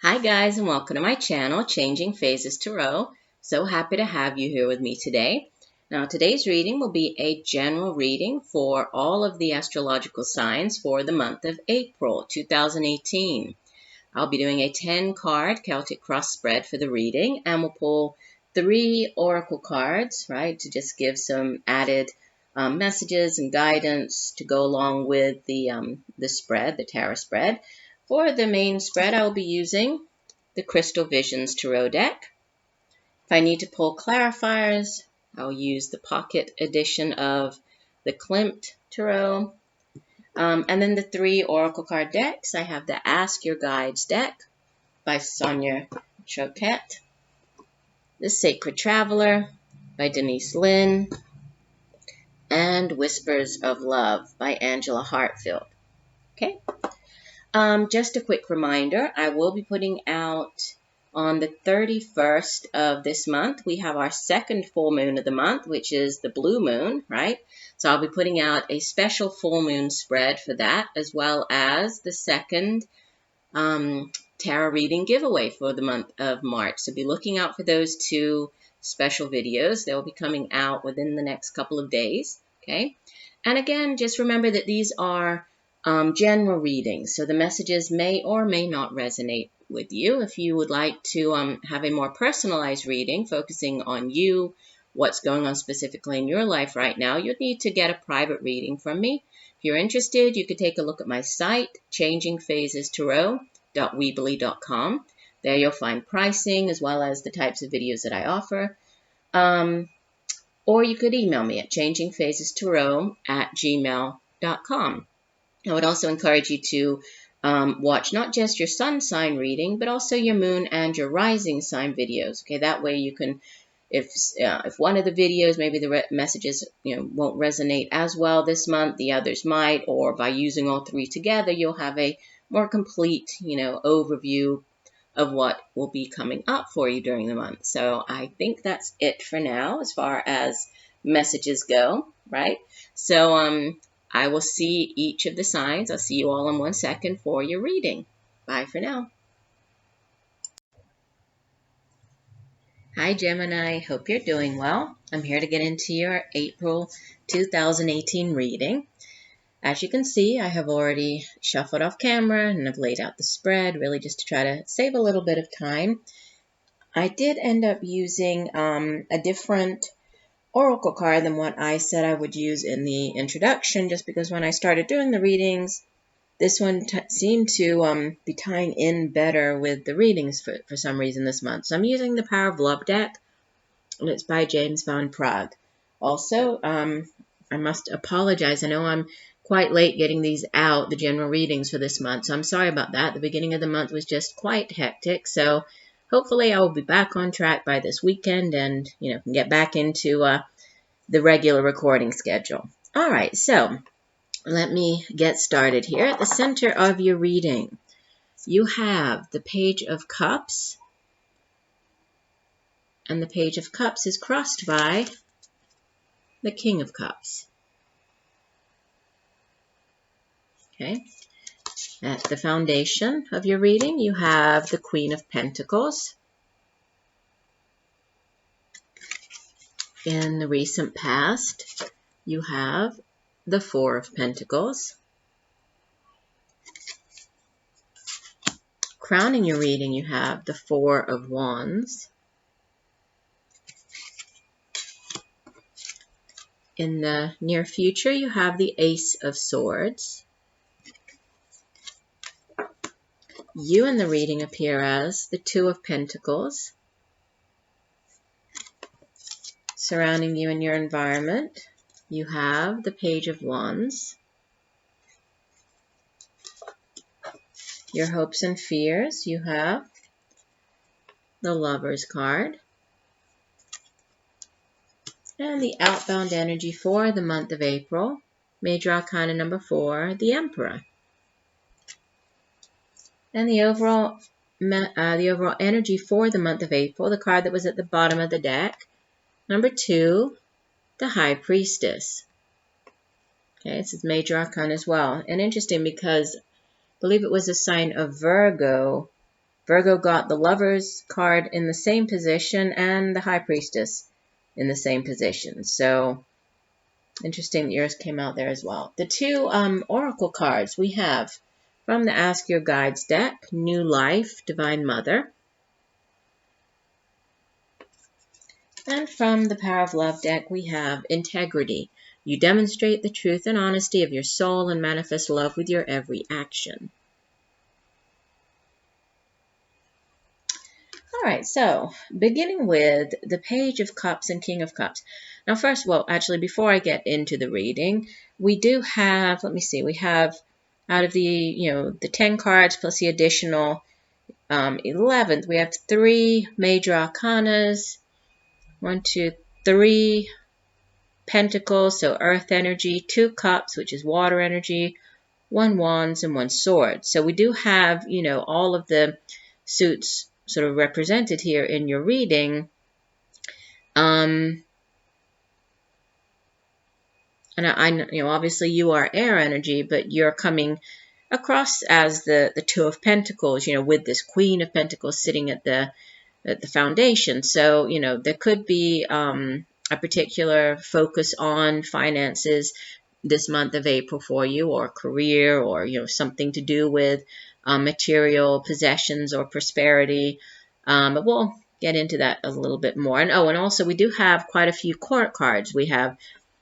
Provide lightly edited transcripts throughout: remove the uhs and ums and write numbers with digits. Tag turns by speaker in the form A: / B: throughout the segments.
A: Hi guys, and welcome to my channel, Changing Phases Tarot. So happy to have you here with me today. Now today's reading will be a general reading for all of the astrological signs for the month of April 2018. I'll be doing a 10-card Celtic cross spread for the reading, and we'll pull 3 oracle cards, right, to just give some added messages and guidance to go along with the spread, the tarot spread. For the main spread, I will be using the Crystal Visions Tarot deck. If I need to pull clarifiers, I'll use the pocket edition of the Klimt Tarot. And then the 3 oracle card decks. I have the Ask Your Guides deck by Sonia Choquette, the Sacred Traveler by Denise Lynn, and Whispers of Love by Angela Hartfield. Okay. Just a quick reminder, I will be putting out on the 31st of this month, we have our second full moon of the month, which is the blue moon, right? So I'll be putting out a special full moon spread for that, as well as the second tarot reading giveaway for the month of March. So be looking out for those 2 special videos. They'll be coming out within the next couple of days, okay? And again, just remember that these are general readings, so the messages may or may not resonate with you. If you would like to have a more personalized reading focusing on you, what's going on specifically in your life right now, you'd need to get a private reading from me. If you're interested, you could take a look at my site, changingphasestarot.weebly.com. There you'll find pricing as well as the types of videos that I offer. Or you could email me at changingphasestarot@gmail.com. I would also encourage you to watch not just your sun sign reading, but also your moon and your rising sign videos. Okay, that way you can, if one of the videos, maybe the messages won't resonate as well this month, the others might, or by using all 3 together, you'll have a more complete, overview of what will be coming up for you during the month. So I think that's it for now as far as messages go, right? So I will see each of the signs. I'll see you all in 1 second for your reading. Bye for now. Hi Gemini, hope you're doing well. I'm here to get into your April 2018 reading. As you can see, I have already shuffled off camera and I've laid out the spread, really just to try to save a little bit of time. I did end up using a different oracle card than what I said I would use in the introduction, just because when I started doing the readings, this one seemed to be tying in better with the readings for some reason this month. So I'm using the Power of Love deck, and it's by James van Praagh. Also, I must apologize. I know I'm quite late getting these out, the general readings for this month, so I'm sorry about that. The beginning of the month was just quite hectic, so hopefully I will be back on track by this weekend and, can get back into the regular recording schedule. All right, so let me get started here. At the center of your reading, you have the Page of Cups, and the Page of Cups is crossed by the King of Cups. Okay. At the foundation of your reading, you have the Queen of Pentacles. In the recent past, you have the 4 of Pentacles. Crowning your reading, you have the 4 of Wands. In the near future, you have the Ace of Swords. You in the reading appear as the 2 of Pentacles. Surrounding you in your environment, you have the Page of Wands. Your hopes and fears, you have the Lover's card. And the outbound energy for the month of April, Major Arcana number 4, the Emperor. And the overall energy for the month of April, the card that was at the bottom of the deck, number 2, the High Priestess. Okay, this is Major Arcana as well. And interesting because I believe it was a sign of Virgo Virgo got the Lovers card in the same position and the High Priestess in the same position. So interesting that yours came out there as well. The two oracle cards we have from the Ask Your Guides deck, New Life, Divine Mother. And from the Power of Love deck, we have Integrity. You demonstrate the truth and honesty of your soul and manifest love with your every action. All right, so beginning with the Page of Cups and King of Cups. Now first, well, actually, before I get into the reading, we do have, let me see, we have out of the, the 10 cards plus the additional 11th, we have 3 major arcanas, 1, 2, 3 pentacles, so earth energy, 2 cups, which is water energy, 1 wands, and 1 sword. So we do have, all of the suits sort of represented here in your reading. And I obviously you are air energy, but you're coming across as the 2 of Pentacles, with this Queen of Pentacles sitting at the foundation. So, there could be a particular focus on finances this month of April for you, or career, or, something to do with material possessions or prosperity. But we'll get into that a little bit more. And also we do have quite a few court cards. We have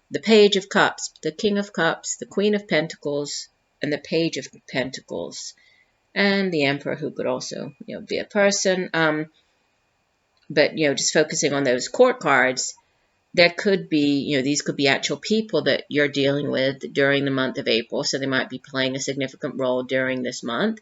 A: the Page of Cups, the King of Cups, the Queen of Pentacles, and the Page of Pentacles, and the Emperor, who could also, be a person. But, just focusing on those court cards, there could be, these could be actual people that you're dealing with during the month of April. So they might be playing a significant role during this month.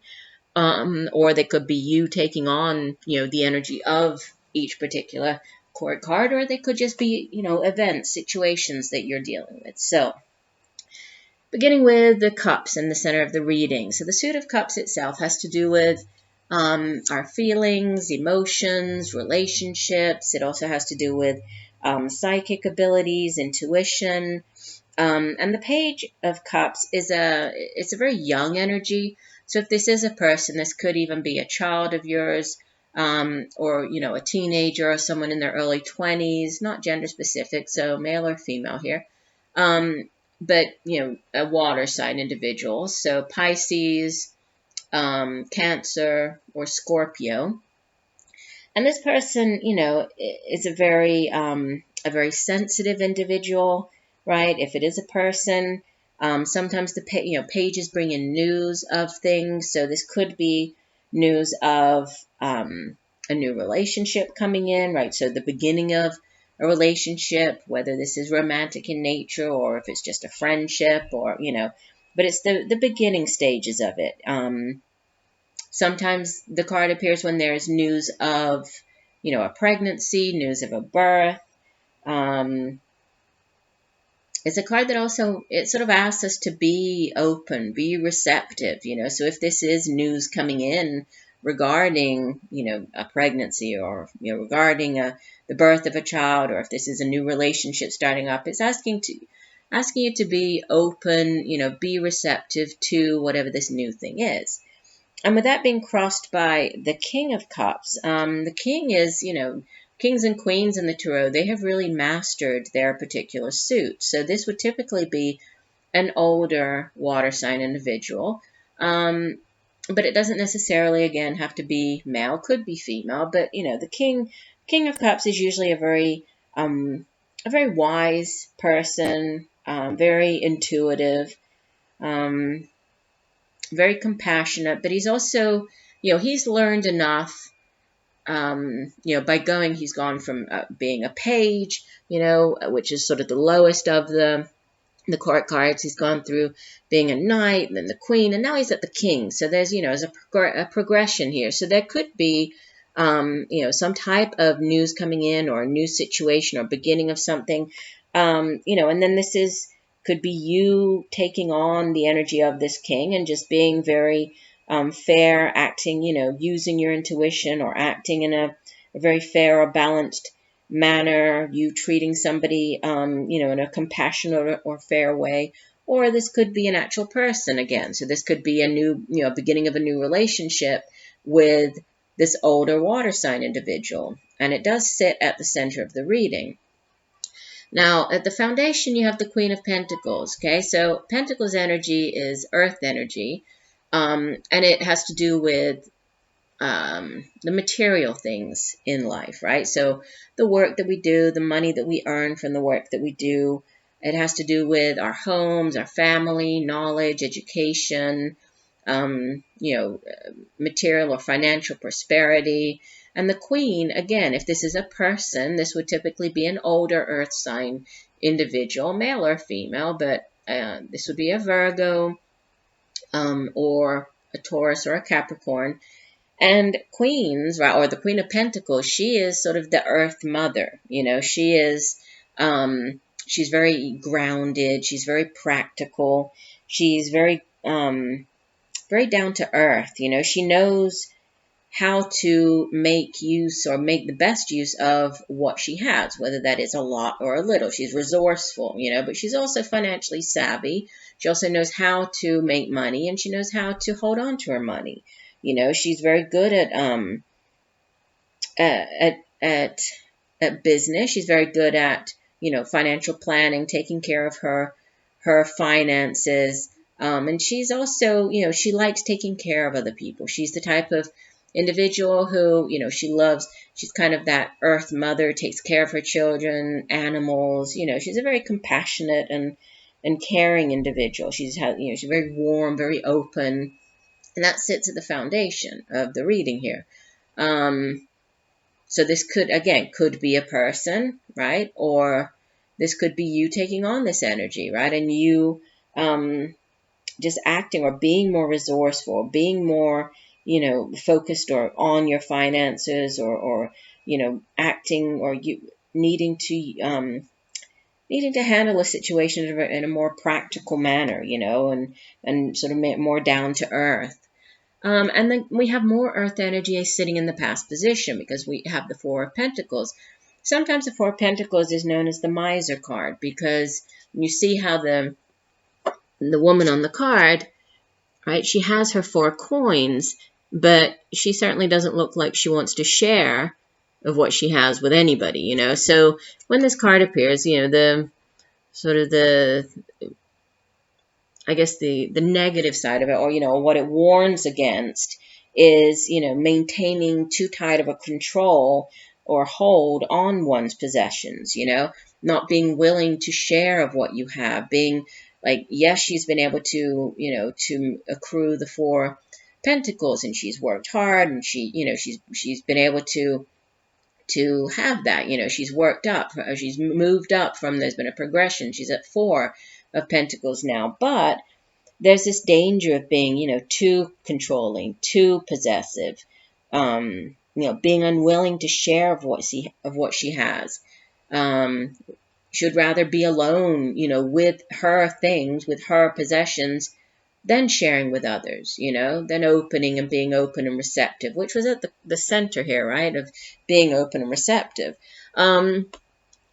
A: Or they could be you taking on, the energy of each particular court card. Or they could just be, events, situations that you're dealing with. So beginning with the cups in the center of the reading. So the Suit of Cups itself has to do with our feelings, emotions, relationships. It also has to do with psychic abilities, intuition. And the Page of Cups is it's a very young energy. So if this is a person, this could even be a child of yours, or, a teenager or someone in their early 20s, not gender specific, so male or female here. But, a water sign individual. So Pisces, Cancer, or Scorpio. And this person, is a very sensitive individual, right? If it is a person, sometimes the pages bring in news of things. So this could be news of a new relationship coming in, right? So the beginning of a relationship, whether this is romantic in nature or if it's just a friendship, or but it's the beginning stages of it. Sometimes the card appears when there's news of, a pregnancy, news of a birth. It's a card that also, it sort of asks us to be open, be receptive, So if this is news coming in regarding, a pregnancy, or, regarding the birth of a child, or if this is a new relationship starting up, it's asking you to be open, be receptive to whatever this new thing is. And with that being crossed by the King of Cups, the King is, kings and queens in the tarot, they have really mastered their particular suit. So this would typically be an older water sign individual. But it doesn't necessarily, again, have to be male, could be female. But, the King of Cups is usually a very wise person, very intuitive, very compassionate, but he's also, he's learned enough, he's gone from being a page, which is sort of the lowest of the court cards. He's gone through being a knight, and then the queen, and now he's at the king. So there's, there's a progression here. So there could be, some type of news coming in, or a new situation, or beginning of something, and then could be you taking on the energy of this king and just being very fair, acting, using your intuition, or acting in a very fair or balanced manner, you treating somebody, in a compassionate or fair way. Or this could be an actual person again. So this could be a new, beginning of a new relationship with this older water sign individual. And it does sit at the center of the reading. Now, at the foundation, you have the Queen of Pentacles, okay? So Pentacles energy is earth energy, and it has to do with the material things in life, right? So the work that we do, the money that we earn from the work that we do, it has to do with our homes, our family, knowledge, education, material or financial prosperity. And the Queen, again, if this is a person, this would typically be an older earth sign individual, male or female, but this would be a Virgo or a Taurus or a Capricorn. And queens, right, or the Queen of Pentacles, she is sort of the earth mother. She is, she's very grounded. She's very practical. She's very, very down to earth. She knows how to make use or make the best use of what she has, whether that is a lot or a little. She's resourceful, but she's also financially savvy. She also knows how to make money, and she knows how to hold on to her money. She's very good at business. She's very good at, financial planning, taking care of her finances. And she's also, she likes taking care of other people. She's the type of individual who, she's kind of that earth mother, takes care of her children, animals. She's a very compassionate and caring individual. She's very warm, very open. And that sits at the foundation of the reading here. So this could be a person, right? Or this could be you taking on this energy, right? And you just acting or being more resourceful, being more, focused or on your finances, or acting, or you needing to handle a situation in a more practical manner, and sort of more down to earth. And then we have more earth energy sitting in the past position because we have the Four of Pentacles. Sometimes the Four of Pentacles is known as the miser card, because you see how the woman on the card, right, she has her 4 coins, but she certainly doesn't look like she wants to share of what she has with anybody, So when this card appears, the negative side of it, or, what it warns against is, maintaining too tight of a control or hold on one's possessions, not being willing to share of what you have, being like, yes, she's been able to, to accrue the 4 Pentacles, and she's worked hard, and she's been able to have that, she's worked up, she's moved up from, there's been a progression, she's at 4 of Pentacles now, but there's this danger of being, too controlling, too possessive, being unwilling to share of what she has. Should rather be alone, with her things, with her possessions, than sharing with others, than opening and being open and receptive, which was at the center here, right, of being open and receptive. But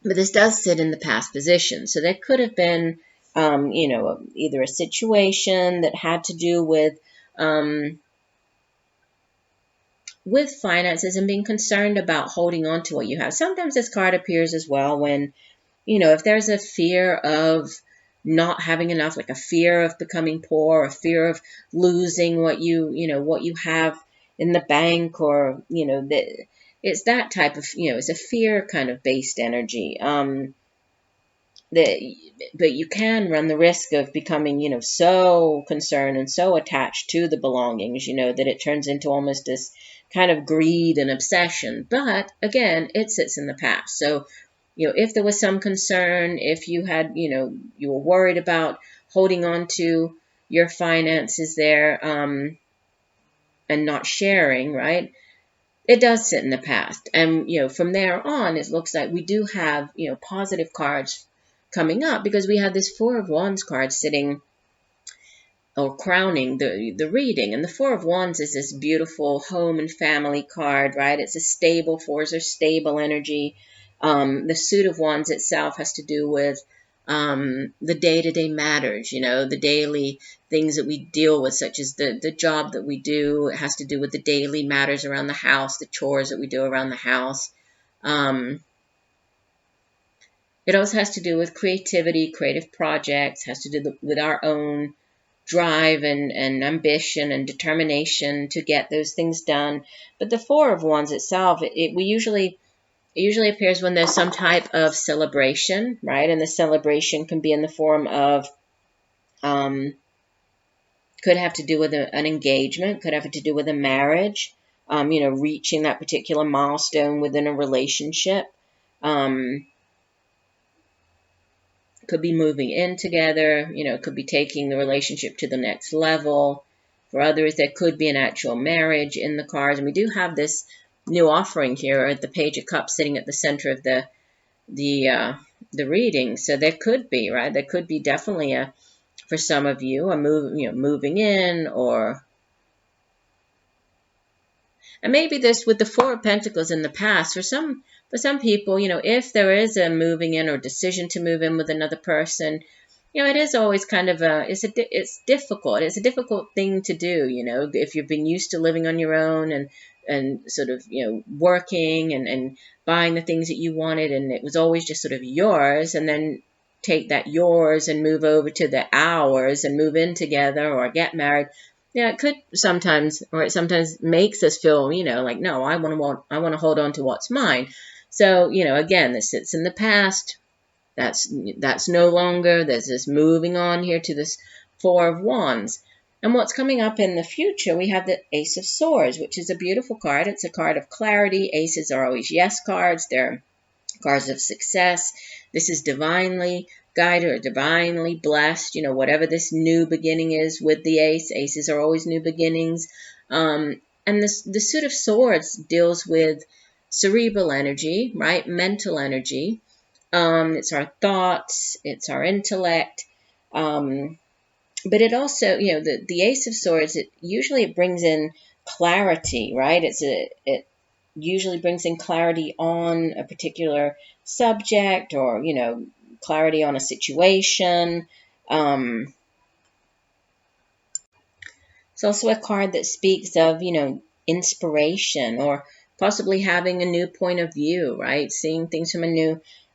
A: this does sit in the past position. So there could have been, either a situation that had to do with finances and being concerned about holding on to what you have. Sometimes this card appears as well when, if there's a fear of not having enough, like a fear of becoming poor, a fear of losing what you have in the bank, or, it's that type of, it's a fear kind of based energy. But you can run the risk of becoming, so concerned and so attached to the belongings, that it turns into almost this kind of greed and obsession. But again, it sits in the past. So, if there was some concern, if you had, you were worried about holding on to your finances there, and not sharing, right? It does sit in the past. And, from there on, it looks like we do have, positive cards coming up, because we have this 4 of Wands card sitting or crowning the reading. And the 4 of Wands is this beautiful home and family card, right? It's a stable, 4s are stable energy. The suit of Wands itself has to do with the day-to-day matters, the daily things that we deal with, such as the job that we do. It has to do with the daily matters around the house, the chores that we do around the house. It also has to do with creativity, creative projects, has to do with our own drive and ambition and determination to get those things done. But the Four of Wands itself, it usually appears when there's some type of celebration, right? And the celebration can be in the form of, could have to do with an engagement, could have to do with a marriage, reaching that particular milestone within a relationship. Could be moving in together, could be taking the relationship to the next level. For others, there could be an actual marriage in the cards. And we do have this new offering here at the Page of Cups sitting at the center of the reading. So there could be, right? There could be definitely for some of you, moving in, and maybe this with the Four of Pentacles in the past, for some people, if there is a moving in or decision to move in with another person, it is always kind of it's difficult. It's a difficult thing to do, if you've been used to living on your own and sort of, working and buying the things that you wanted, and it was always just sort of yours, and then take that yours and move over to the ours and move in together or get married. Yeah, it could sometimes, or it sometimes makes us feel, like, no, I want to hold on to what's mine. So, again, this sits in the past. That's no longer. There's this moving on here to this Four of Wands. And what's coming up in the future, we have the Ace of Swords, which is a beautiful card. It's a card of clarity. Aces are always yes cards. They're cards of success. This is divinely guided or divinely blessed, whatever this new beginning is with the ace. Aces are always new beginnings. And the Suit of Swords deals with cerebral energy, right? Mental energy. It's our thoughts, it's our intellect. But it also, the Ace of Swords, it brings in clarity, right? It usually brings in clarity on a particular subject, or, clarity on a situation. It's also a card that speaks of, inspiration, or possibly having a new point of view, right? Seeing things from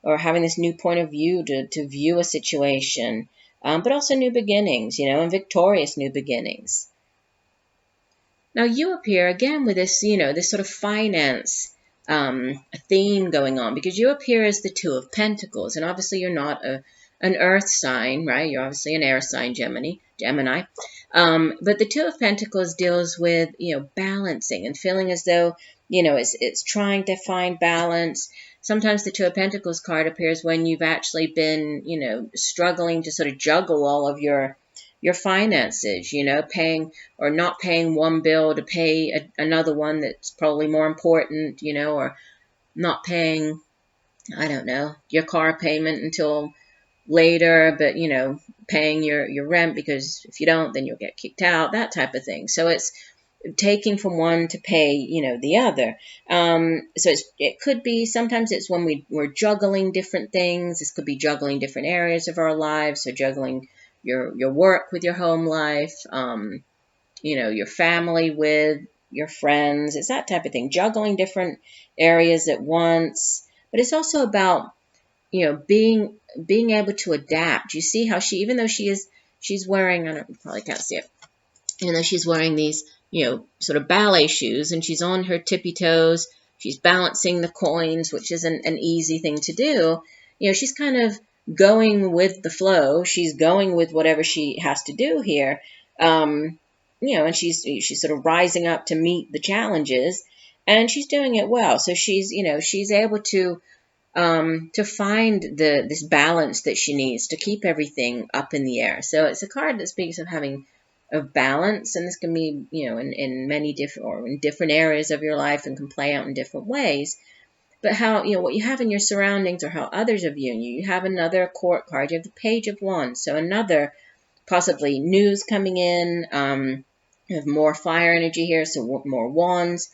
A: or having this new point of view to view a situation. But also new beginnings, and victorious new beginnings. Now you appear again with this, this sort of finance theme going on, because you appear as the Two of Pentacles, and obviously you're not an earth sign, right? You're obviously an air sign, Gemini. But the Two of Pentacles deals with, balancing and feeling as though, it's trying to find balance. Sometimes the Two of Pentacles card appears when you've actually been, struggling to sort of juggle all of your finances, paying or not paying one bill to pay another one that's probably more important, or not paying, I don't know, your car payment until later, but, paying your rent, because if you don't, then you'll get kicked out, that type of thing. So it's taking from one to pay, the other. So it could be, sometimes it's when we're juggling different things. This could be juggling different areas of our lives. So juggling your work with your home life, your family with your friends. It's that type of thing, juggling different areas at once. But it's also about, being able to adapt. You see how even though she's wearing, you probably can't see it, even though she's wearing these, sort of ballet shoes, and she's on her tippy toes, she's balancing the coins, which isn't an easy thing to do. She's kind of going with the flow. She's going with whatever she has to do here. And she's sort of rising up to meet the challenges, and she's doing it well. So she's able to find this balance that she needs to keep everything up in the air. So it's a card that speaks of balance, and this can be, in many different, or in different areas of your life, and can play out in different ways. But how, what you have in your surroundings, or how others are viewing you. You have another court card. You have the Page of Wands. So another possibly news coming in. You have more fire energy here, so more wands.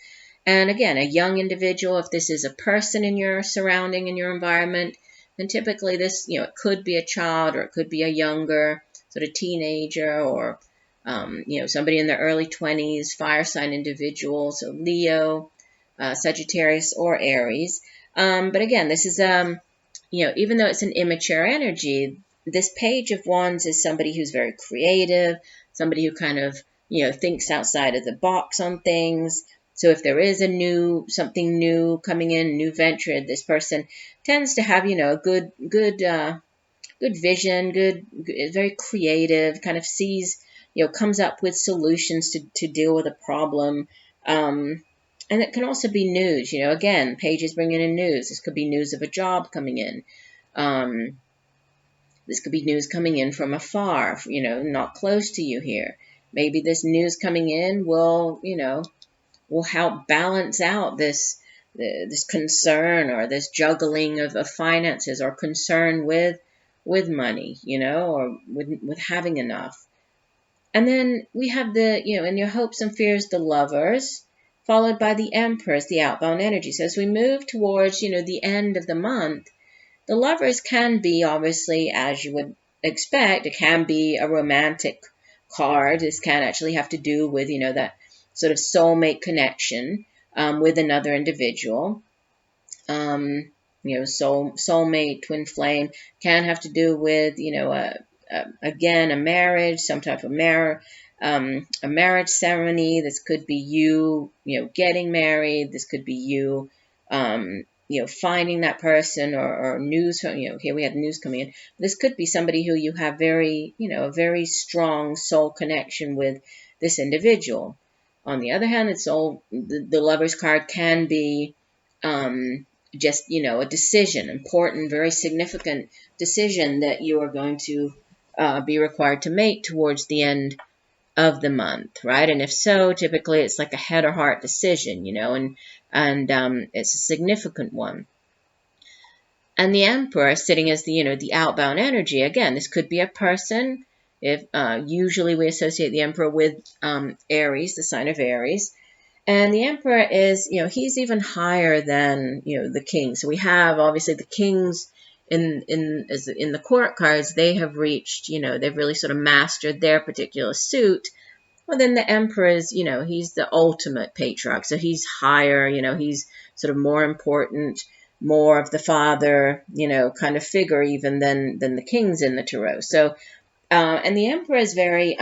A: And again, a young individual, if this is a person in your surrounding, in your environment, And typically this, it could be a child, or it could be a younger sort of teenager, or somebody in their early 20s, fire sign individual, so Leo, Sagittarius, or Aries. But again, this is, even though it's an immature energy, this Page of Wands is somebody who's very creative, somebody who kind of, thinks outside of the box on things. So if there is something new coming in, new venture, this person tends to have, a good vision, very creative, kind of sees, comes up with solutions to deal with a problem. And it can also be news, again, pages bringing in news. This could be news of a job coming in. This could be news coming in from afar, not close to you here. Maybe this news coming in will help balance out this concern, or this juggling of finances, or concern with money, or with having enough. And then we have in your hopes and fears, the Lovers, followed by the Empress, the outbound energy. So as we move towards, the end of the month, the Lovers can be, obviously, as you would expect, it can be a romantic card. This can actually have to do with, that sort of soulmate connection with another individual. Soulmate, twin flame, can have to do with, again, a marriage, some type of a marriage ceremony. This could be you, getting married. This could be you, finding that person, or news. Here we have news coming in. This could be somebody who you have a very strong soul connection with this individual. On the other hand, the Lover's card can be just, a decision, important, very significant decision that you are going to be required to make towards the end of the month, right? And if so, typically it's like a head or heart decision, and it's a significant one. And the Emperor sitting as the outbound energy. Again, this could be a person. If usually we associate the Emperor with Aries, the sign of Aries. And the Emperor is, he's even higher than, the King. So we have, obviously, the Kings in the court cards. They have reached, they've really sort of mastered their particular suit. Well, then the Emperor is, he's the ultimate patriarch. So he's higher, he's sort of more important, more of the father, kind of figure even than the Kings in the Tarot. So, and the Emperor is very...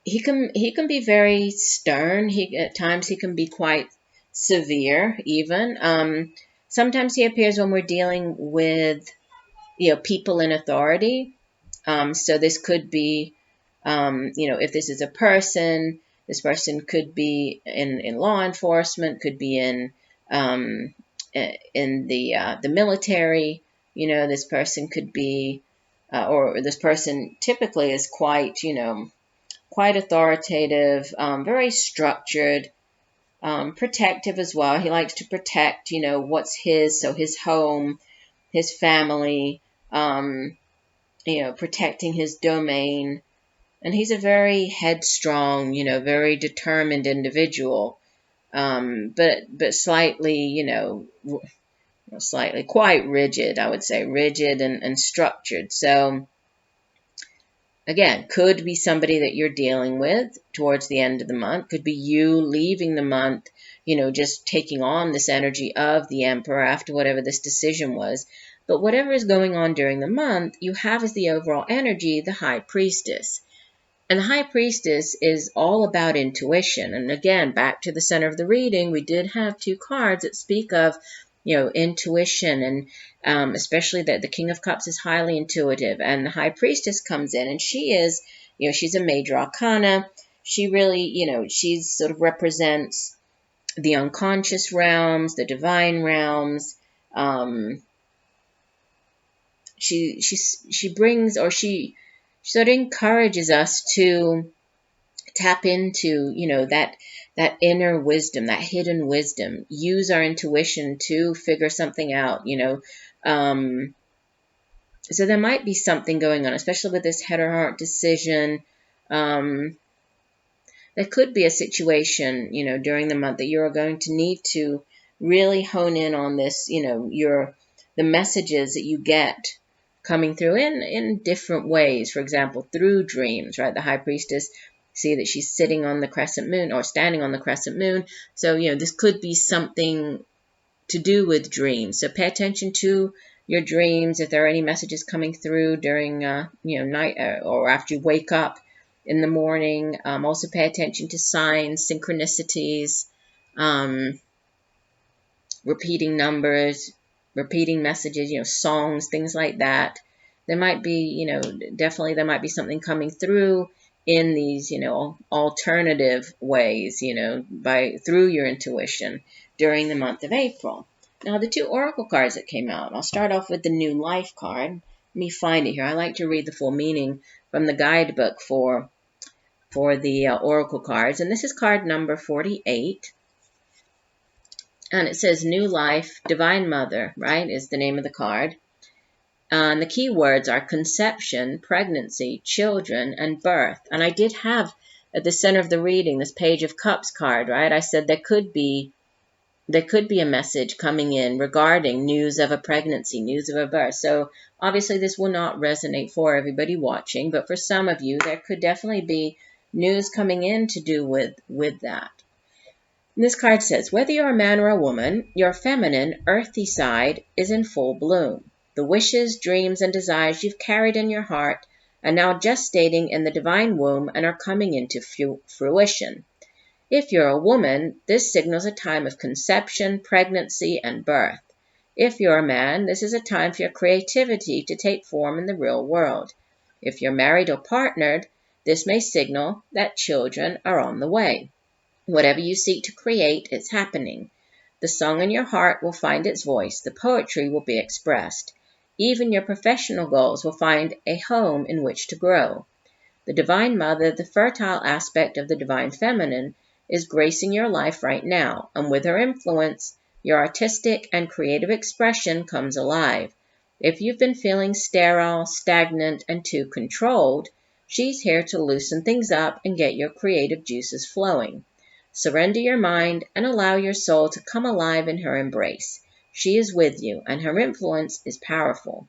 A: He can be very stern. At times he can be quite severe, even. Sometimes he appears when we're dealing with, people in authority. So this could be, if this is a person, this person could be in law enforcement, could be in the military. This person could be, or this person typically is quite, quite authoritative, very structured, protective as well. He likes to protect, what's his, so his home, his family, protecting his domain. And he's a very headstrong, very determined individual, but slightly, slightly quite rigid, I would say, rigid and structured. So, again, could be somebody that you're dealing with towards the end of the month. Could be you leaving the month, just taking on this energy of the Emperor after whatever this decision was. But whatever is going on during the month, you have as the overall energy the High Priestess. And the High Priestess is all about intuition. And again, back to the center of the reading, we did have two cards that speak of intuition, and especially that the King of Cups is highly intuitive, and the High Priestess comes in, and she is, she's a major arcana. She really, she sort of represents the unconscious realms, the divine realms. She brings, or she sort of encourages us to tap into, that inner wisdom, that hidden wisdom, use our intuition to figure something out, So there might be something going on, especially with this head or heart decision. There could be a situation, during the month that you're going to need to really hone in on this, the messages that you get coming through in different ways. For example, through dreams, right? The high priestess, see that she's sitting on the crescent moon or standing on the crescent moon. So, this could be something to do with dreams. So pay attention to your dreams. If there are any messages coming through during, night or after you wake up in the morning. Also pay attention to signs, synchronicities, repeating numbers, repeating messages, songs, things like that. There might be, definitely there might be something coming through in these, alternative ways, through your intuition during the month of April. Now, the 2 oracle cards that came out, I'll start off with the New Life card. Let me find it here. I like to read the full meaning from the guidebook for the oracle cards. And this is card number 48. And it says New Life, Divine Mother, right, is the name of the card. And the key words are conception, pregnancy, children, and birth. And I did have at the center of the reading this Page of Cups card, right? I said there could be a message coming in regarding news of a pregnancy, news of a birth. So obviously this will not resonate for everybody watching, but for some of you, there could definitely be news coming in to do with that. And this card says, whether you're a man or a woman, your feminine, earthy side is in full bloom. The wishes, dreams, and desires you've carried in your heart are now gestating in the divine womb and are coming into fruition. If you're a woman, this signals a time of conception, pregnancy, and birth. If you're a man, this is a time for your creativity to take form in the real world. If you're married or partnered, this may signal that children are on the way. Whatever you seek to create, it's happening. The song in your heart will find its voice. The poetry will be expressed. Even your professional goals will find a home in which to grow. The Divine Mother, the fertile aspect of the Divine Feminine, is gracing your life right now, and with her influence, your artistic and creative expression comes alive. If you've been feeling sterile, stagnant, and too controlled, she's here to loosen things up and get your creative juices flowing. Surrender your mind and allow your soul to come alive in her embrace. She is with you, and her influence is powerful.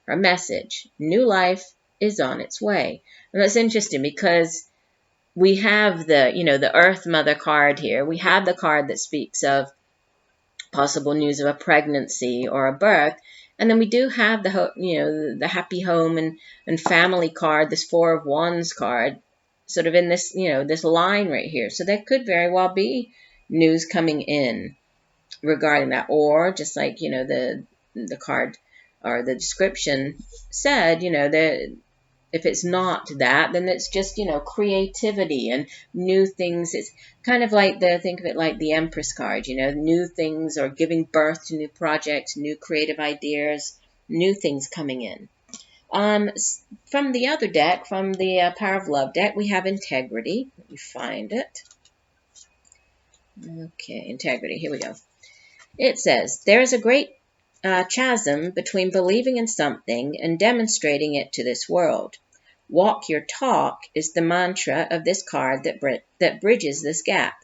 A: Her message, new life, is on its way. And that's interesting because we have the Earth Mother card here. We have the card that speaks of possible news of a pregnancy or a birth. And then we do have the happy home and family card, this 4 of Wands card, sort of in this, this line right here. So there could very well be news coming in regarding that. Or just like, the card or the description said, if it's not that, then it's just, creativity and new things. It's kind of like think of it like the Empress card, new things or giving birth to new projects, new creative ideas, new things coming in. From the other deck, from the Power of Love deck, we have Integrity. Let me find it. Okay, Integrity, here we go. It says, there is a great chasm between believing in something and demonstrating it to this world. Walk your talk is the mantra of this card that bridges this gap.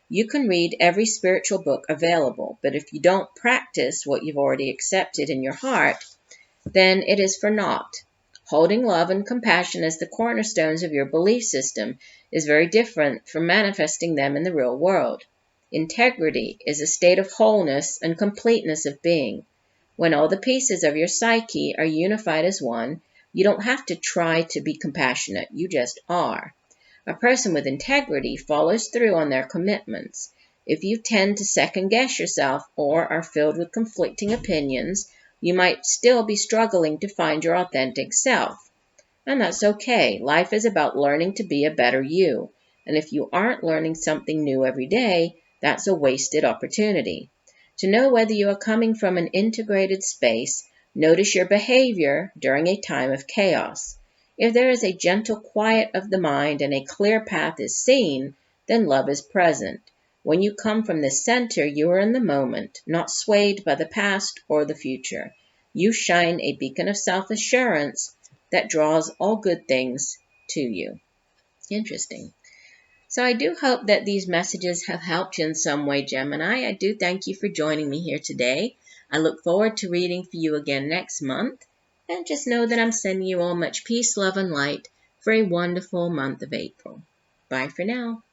A: You can read every spiritual book available, but if you don't practice what you've already accepted in your heart, then it is for naught. Holding love and compassion as the cornerstones of your belief system is very different from manifesting them in the real world. Integrity is a state of wholeness and completeness of being. When all the pieces of your psyche are unified as one, you don't have to try to be compassionate, you just are. A person with integrity follows through on their commitments. If you tend to second-guess yourself or are filled with conflicting opinions, you might still be struggling to find your authentic self. And that's okay. Life is about learning to be a better you. And if you aren't learning something new every day, that's a wasted opportunity. To know whether you are coming from an integrated space, notice your behavior during a time of chaos. If there is a gentle quiet of the mind and a clear path is seen, then love is present. When you come from the center, you are in the moment, not swayed by the past or the future. You shine a beacon of self-assurance that draws all good things to you. Interesting. So I do hope that these messages have helped you in some way, Gemini. I do thank you for joining me here today. I look forward to reading for you again next month. And just know that I'm sending you all much peace, love, and light for a wonderful month of April. Bye for now.